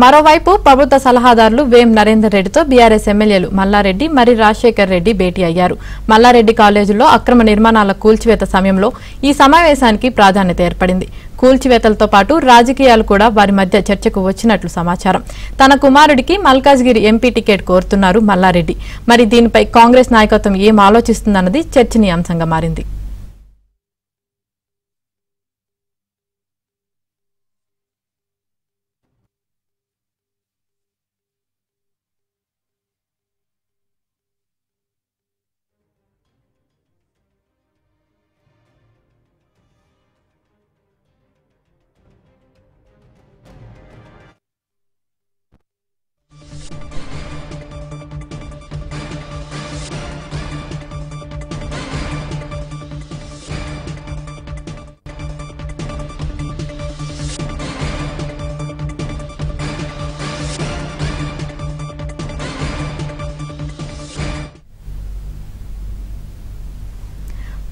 మరోవైపు ప్రభుత్వ సలహాదారులు వేం నరేందర్ రెడ్డితో బీఆర్ఎస్ ఎమ్మెల్యేలు మల్లారెడ్డి మరి రాజశేఖర్ రెడ్డి భేటీ అయ్యారు. మల్లారెడ్డి కాలేజీలో అక్రమ నిర్మాణాల కూల్చివేత సమయంలో ఈ సమావేశానికి ప్రాధాన్యత ఏర్పడింది. కూల్చివేతలతో పాటు రాజకీయాలు కూడా వారి మధ్య చర్చకు వచ్చినట్లు సమాచారం. తన కుమారుడికి మల్కాజ్గిరి ఎంపీ టికెట్ కోరుతున్నారు మల్లారెడ్డి. మరి దీనిపై కాంగ్రెస్ నాయకత్వం ఏం ఆలోచిస్తుందన్నది చర్చనీయాంశంగా మారింది.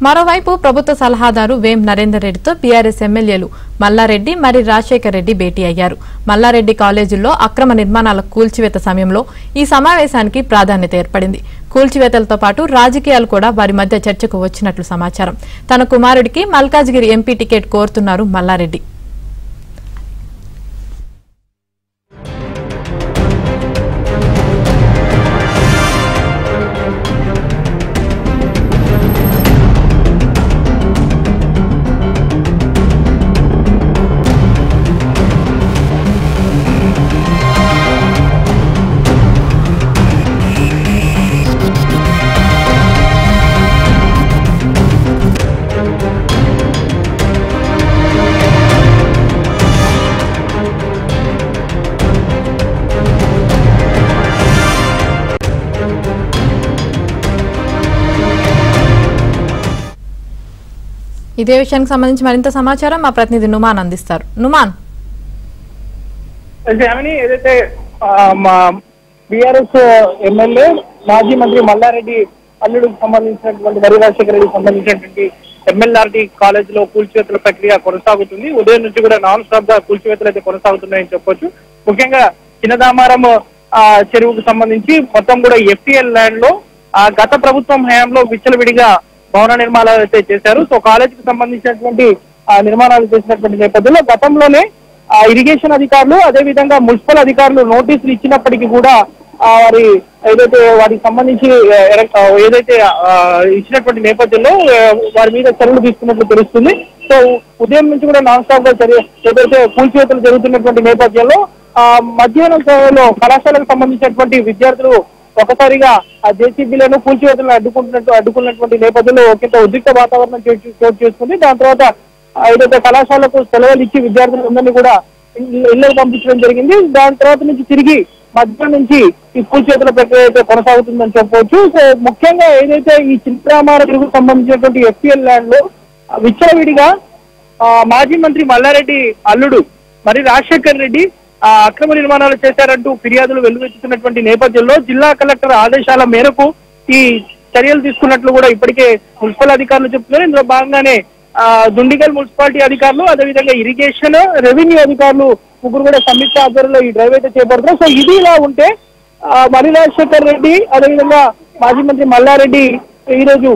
మరోవైపు ప్రభుత్వ సలహాదారు వేం నరేందర్ రెడ్డితో బీఆర్ఎస్ ఎమ్మెల్యేలు మల్లారెడ్డి మరి రాజశేఖర్ రెడ్డి భేటీ అయ్యారు. మల్లారెడ్డి కాలేజీల్లో అక్రమ నిర్మాణాల కూల్చివేత సమయంలో ఈ సమావేశానికి ప్రాధాన్యత ఏర్పడింది. కూల్చివేతలతో పాటు రాజకీయాలు కూడా వారి మధ్య చర్చకు వచ్చినట్లు సమాచారం. తన కుమారుడికి మల్కాజ్గిరి ఎంపీ టికెట్ కోరుతున్నారు మల్లారెడ్డి. ఇదే విషయానికి సంబంధించి మరింత సమాచారం మా ప్రతినిధి నుమాన్ అందిస్తారు. నుమాన్, ఏదైతే మా బీఆర్ఎస్ ఎమ్మెల్యే మాజీ మంత్రి మల్లారెడ్డి అల్లుడికి సంబంధించినటువంటి మరి రాజశేఖర రెడ్డికి సంబంధించినటువంటి ఎమ్మెల్యేఆర్టీ కాలేజ్ లో కూల్చివేతల ప్రక్రియ కొనసాగుతుంది. ఉదయం నుంచి కూడా నాన్ స్టాప్ గా కూల్చివేతలు అయితే కొనసాగుతున్నాయని చెప్పొచ్చు. ముఖ్యంగా చిన్నదామారం చెరువుకు సంబంధించి మొత్తం కూడా ఎఫ్టీఎల్ ల్యాండ్ లో గత ప్రభుత్వం హయాంలో విచ్చలవిడిగా భవన నిర్మాణాలు అయితే చేశారు. సో కాలేజీకి సంబంధించినటువంటి నిర్మాణాలు చేసినటువంటి నేపథ్యంలో గతంలోనే ఇరిగేషన్ అధికారులు అదేవిధంగా మున్సిపల్ అధికారులు నోటీసులు ఇచ్చినప్పటికీ కూడా వారి ఏదైతే వాటికి సంబంధించి ఏదైతే ఇచ్చినటువంటి నేపథ్యంలో వారి మీద చర్యలు తీసుకున్నట్లు తెలుస్తుంది. సో ఉదయం నుంచి కూడా నాన్ స్టాప్ గా ఏదైతే కూల్చివేతలు జరుగుతున్నటువంటి నేపథ్యంలో మధ్యాహ్నం సమయంలో కళాశాలకు సంబంధించినటువంటి విద్యార్థులు ఒకసారిగా ఆ జేసీబీలను కూల్చివేతలను అడ్డుకున్నటువంటి నేపథ్యంలో ఒకంత ఉద్రిక్త వాతావరణం చోటు చేసుకుంది. దాని తర్వాత ఏదైతే కళాశాలకు సెలవులు ఇచ్చి విద్యార్థులందరినీ కూడా ఇళ్లకు పంపించడం జరిగింది. దాని తర్వాత నుంచి తిరిగి మధ్యాహ్నం నుంచి ఈ కూల్చివేతల ప్రక్రియ అయితే కొనసాగుతుందని చెప్పవచ్చు. సో ముఖ్యంగా ఏదైతే ఈ చిత్రామారకు సంబంధించినటువంటి ఎఫ్టీఎల్ ల్యాండ్ లో విచ్చలవిడిగా మాజీ మంత్రి మల్లారెడ్డి అల్లుడు మరి రాజశేఖర్ రెడ్డి అక్రమ నిర్మాణాలు చేశారంటూ ఫిర్యాదులు వెల్లువెత్తుతున్నటువంటి నేపథ్యంలో జిల్లా కలెక్టర్ ఆదేశాల మేరకు ఈ చర్యలు తీసుకున్నట్లు కూడా ఇప్పటికే మున్సిపల్ అధికారులు చెప్తున్నారు. ఇందులో భాగంగానే దుండిగల్ మున్సిపాలిటీ అధికారులు అదేవిధంగా ఇరిగేషన్ రెవెన్యూ అధికారులు ముగ్గురు కూడా సంయుక్త ఆధ్వర్యంలో ఈ డ్రైవ్ అయితే చేపడుతున్నారు. సో ఇది ఇలా ఉంటే మరి రాజశేఖర్ రెడ్డి అదేవిధంగా మాజీ మంత్రి మల్లారెడ్డి ఈ రోజు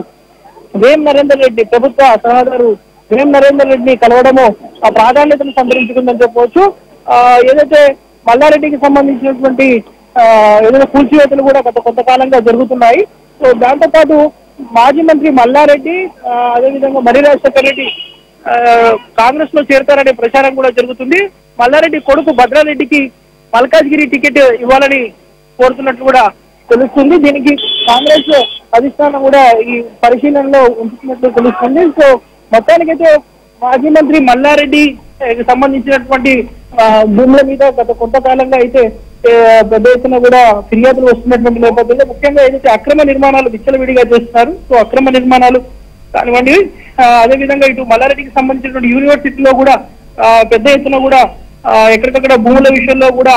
వేం నరేందర్ రెడ్డి ప్రభుత్వ సలహాదారు వేం నరేందర్ రెడ్డిని కలవడము ఆ ప్రాధాన్యతను సంతరించుకుందని చెప్పవచ్చు. ఏదైతే మల్లారెడ్డికి సంబంధించినటువంటి ఏదైనా కూల్చివేతలు కూడా గత కొంతకాలంగా జరుగుతున్నాయి. సో దాంతో పాటు మాజీ మంత్రి మల్లారెడ్డి అదేవిధంగా మరి రాజశేఖర్ రెడ్డి కాంగ్రెస్ లో చేరతారనే ప్రచారం కూడా జరుగుతుంది. మల్లారెడ్డి కొడుకు భద్రారెడ్డికి మల్కాజ్గిరి టికెట్ ఇవ్వాలని కోరుతున్నట్లు కూడా తెలుస్తుంది. దీనికి కాంగ్రెస్ అధిష్టానం కూడా ఈ పరిశీలనలో ఉంచుతున్నట్లు తెలుస్తుంది. సో మొత్తానికైతే మాజీ మంత్రి మల్లారెడ్డి సంబంధించినటువంటి భూముల మీద గత కొంతకాలంగా అయితే పెద్ద ఎత్తున కూడా ఫిర్యాదులు వస్తున్నటువంటి నేపథ్యంలో ముఖ్యంగా ఏదైతే అక్రమ నిర్మాణాలు విచ్చలవిడిగా చేస్తున్నారు. సో అక్రమ నిర్మాణాలు కానివ్వండి అదేవిధంగా ఇటు మల్లారెడ్డికి సంబంధించినటువంటి యూనివర్సిటీలో కూడా పెద్ద ఎత్తున కూడా ఎక్కడికక్కడ భూముల విషయంలో కూడా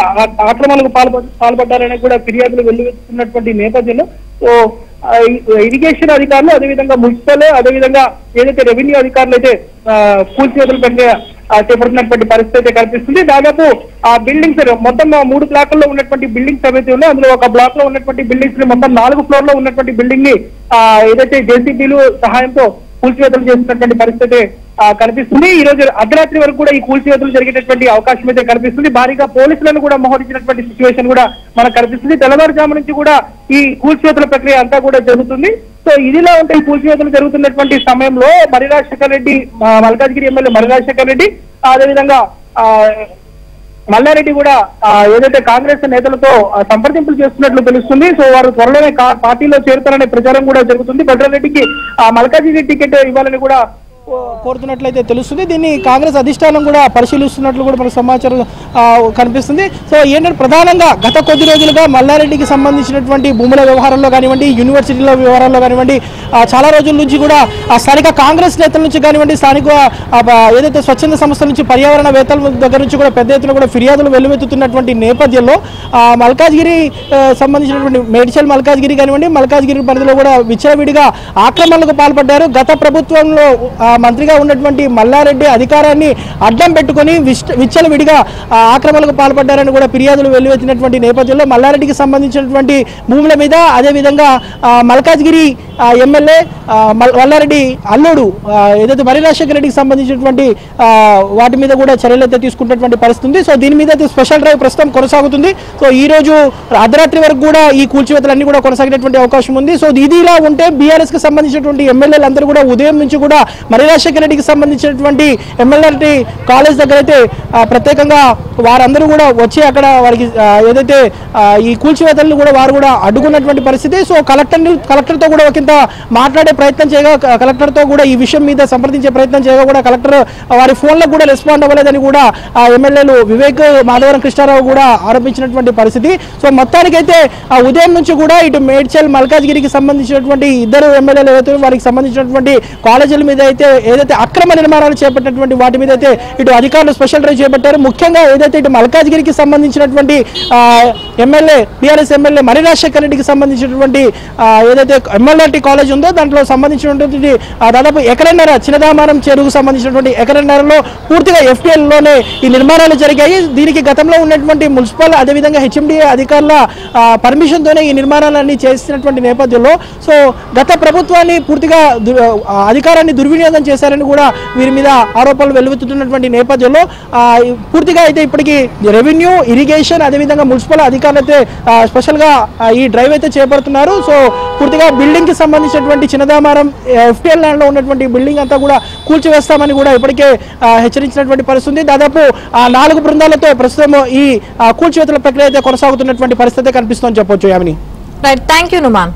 ఆక్రమణలకు పాల్పడ్డారని కూడా ఫిర్యాదులు వెల్లువెత్తుతున్నటువంటి నేపథ్యంలో సో ఇరిగేషన్ అధికారులు అదేవిధంగా మున్సిపల్ అదేవిధంగా ఏదైతే రెవెన్యూ అధికారులు అయితే కూల్చివేతల ప్రక్రియ చేపడుతున్నటువంటి పరిస్థితి అయితే కనిపిస్తుంది. దాదాపు ఆ బిల్డింగ్స్ మొత్తం 3 బ్లాకుల్లో ఉన్నటువంటి బిల్డింగ్స్ ఏవైతే ఉన్నాయో అందులో ఒక బ్లాక్ లో ఉన్నటువంటి బిల్డింగ్స్ ని మొత్తం 4 ఫ్లోర్ లో ఉన్నటువంటి బిల్డింగ్ ని ఏదైతే జేసీబీలు సహాయంతో కూల్చివేతలు చేస్తున్నటువంటి పరిస్థితి కనిపిస్తుంది. ఈ రోజు అర్ధరాత్రి వరకు కూడా ఈ కూల్చివేతలు జరిగేటటువంటి అవకాశం అయితే కనిపిస్తుంది. భారీగా పోలీసులను కూడా మోహరించినటువంటి సిచ్యువేషన్ కూడా మనకు కనిపిస్తుంది. తెల్లవారుజాము నుంచి కూడా ఈ కూల్చివేతల ప్రక్రియ అంతా కూడా జరుగుతుంది. సో ఇదిలా ఉంటే ఈ కూల్చివేతలు జరుగుతున్నటువంటి సమయంలో మర్రి రాజశేఖర్ రెడ్డి, మల్కాజ్గిరి ఎమ్మెల్యే మర్రి రాజశేఖర్ రెడ్డి, అదేవిధంగా మల్లారెడ్డి కూడా ఏదైతే కాంగ్రెస్ నేతలతో సంప్రదింపులు చేస్తున్నట్లు తెలుస్తుంది. సో వారు త్వరలోనే పార్టీలో చేరుతారనే ప్రచారం కూడా జరుగుతుంది. భద్రారెడ్డికి మల్కాజ్గిరి టికెట్ ఇవ్వాలని కూడా కోరుతున్నట్లయితే తెలుస్తుంది. దీన్ని కాంగ్రెస్ అధిష్టానం కూడా పరిశీలిస్తున్నట్లు కూడా మనకు సమాచారం కనిపిస్తుంది. సో ఏంటంటే ప్రధానంగా గత కొద్ది రోజులుగా మల్లారెడ్డికి సంబంధించినటువంటి భూముల వ్యవహారంలో కానివ్వండి, యూనివర్సిటీల వ్యవహారంలో కానివ్వండి, చాలా రోజుల నుంచి కూడా స్థానిక కాంగ్రెస్ నేతల నుంచి కానివ్వండి, స్థానిక ఏదైతే స్వచ్ఛంద సంస్థల నుంచి, పర్యావరణవేత్తల దగ్గర నుంచి కూడా పెద్ద ఎత్తున కూడా ఫిర్యాదులు వెల్లువెత్తుతున్నటువంటి నేపథ్యంలో మల్కాజ్గిరి సంబంధించినటువంటి మేడ్చల్ మల్కాజ్గిరి కానివ్వండి, మల్కాజ్గిరి పరిధిలో కూడా విచ్చలవిడిగా ఆక్రమణలకు పాల్పడ్డారు. గత ప్రభుత్వంలో మంత్రిగా ఉన్నటువంటి మల్లారెడ్డి అధికారాన్ని అడ్డం పెట్టుకుని విచ్చలవిడిగా ఆక్రమణలకు పాల్పడ్డారని కూడా ఫిర్యాదులు వెల్లువెత్తినటువంటి నేపథ్యంలో మల్లారెడ్డికి సంబంధించినటువంటి భూముల మీద, అదేవిధంగా మల్కాజ్గిరి ఎమ్మెల్యే మల్లారెడ్డి అల్లుడు ఏదైతే మర్రి రాజశేఖర రెడ్డికి సంబంధించినటువంటి వాటి మీద కూడా చర్యలు అయితే తీసుకున్నటువంటి పరిస్థితి ఉంది. సో దీని మీద అయితే స్పెషల్ డ్రైవ్ ప్రస్తుతం కొనసాగుతుంది. సో ఈ రోజు అర్ధరాత్రి వరకు కూడా ఈ కూల్చివేతలన్నీ కూడా కొనసాగేటువంటి అవకాశం ఉంది. సో ఇదిలా ఉంటే బీఆర్ఎస్ కి సంబంధించినటువంటి ఎమ్మెల్యేలు అందరూ కూడా ఉదయం నుంచి కూడా మర్రి రాజశేఖర రెడ్డికి సంబంధించినటువంటి ఎమ్మెల్యే కాలేజ్ దగ్గర అయితే ప్రత్యేకంగా వారందరూ కూడా వచ్చి అక్కడ వారికి ఏదైతే ఈ కూల్చివేతలను కూడా వారు కూడా అడ్డుకున్నటువంటి పరిస్థితి. సో కలెక్టర్తో కూడా ఒకంత మాట్లాడే ప్రయత్నం చేయగా, కలెక్టర్తో కూడా ఈ విషయం మీద సంప్రదించే ప్రయత్నం చేయగా కూడా కలెక్టర్ వారి ఫోన్లకు కూడా రెస్పాండ్ అవ్వలేదని కూడా ఎమ్మెల్యేలు వివేక్, మాధవరం కృష్ణారావు కూడా ఆరోపించినటువంటి పరిస్థితి. సో మొత్తానికైతే ఉదయం నుంచి కూడా ఇటు మేడ్చల్ మల్కాజ్గిరికి సంబంధించినటువంటి ఇద్దరు ఎమ్మెల్యేలు ఏవైతే వారికి సంబంధించినటువంటి కాలేజీల మీద అయితే ఏదైతే అక్రమ నిర్మాణాలు చేపట్టినటువంటి వాటి మీద అయితే ఇటు అధికారులు స్పెషల్ డ్రైవ్ చేపట్టారు. ముఖ్యంగా ఏదైతే ఇటు మల్కాజ్గిరికి సంబంధించినటువంటి ఎమ్మెల్యే బీఆర్ఎస్ ఎమ్మెల్యే మర్రి రాజశేఖర రెడ్డికి సంబంధించినటువంటి ఏదైతే ఎమ్మెల్యేటీ కాలేజ్ ఉందో దాంట్లో సంబంధించినటువంటి దాదాపు ఎకరన్నర చిన్నదామారం చెరువుకు సంబంధించినటువంటి ఎకరన్నరలో పూర్తిగా FPL లోనే ఈ నిర్మాణాలు జరిగాయి. దీనికి గతంలో ఉన్నటువంటి మున్సిపల్, అదేవిధంగా HMDA అధికారుల పర్మిషన్ తోనే ఈ నిర్మాణాలన్నీ చేసినటువంటి నేపథ్యంలో సో గత ప్రభుత్వాన్ని పూర్తిగా అధికారాన్ని దుర్వినియోగం చేశారని కూడా వీరి మీద ఆరోపణలు వెలువెత్తుతున్నటువంటి నేపథ్యంలో పూర్తిగా అయితే ఇప్పటికీ రెవెన్యూ, ఇరిగేషన్, అదేవిధంగా మున్సిపల్ అధికారులు అయితే స్పెషల్గా ఈ డ్రైవ్ అయితే చేపడుతున్నారు. సో పూర్తిగా బిల్డింగ్ కి సంబంధించినటువంటి చిన్నదామారం FPL ల్యాండ్ లో ఉన్నటువంటి బిల్డింగ్ అంతా కూడా కూల్చివేస్తామని కూడా ఇప్పటికే హెచ్చరించినటువంటి పరిస్థితి. దాదాపు 4 బృందాలతో ప్రస్తుతం ఈ కూల్చివేతల ప్రక్రియ అయితే కొనసాగుతున్నటువంటి పరిస్థితి కనిపిస్తుందని చెప్పొచ్చు. Yamini. Right, thank you Numan.